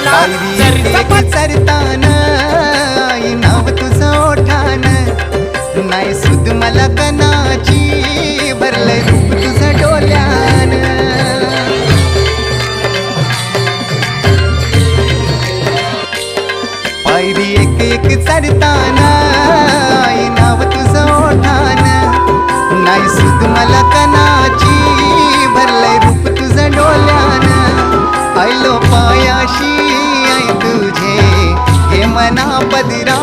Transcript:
मला चरतान आई नाव तुझं ओठान नाही सुद मला कनाची भरलंय रूप तुझं डोल्यान पायरी एक एक चढतान आई नाव तुझं ओठान नाही सुद मला कनाची भरलंय रूप तुझं डोल्यान आयलो पायाशी आई तुझे हे मना पदरा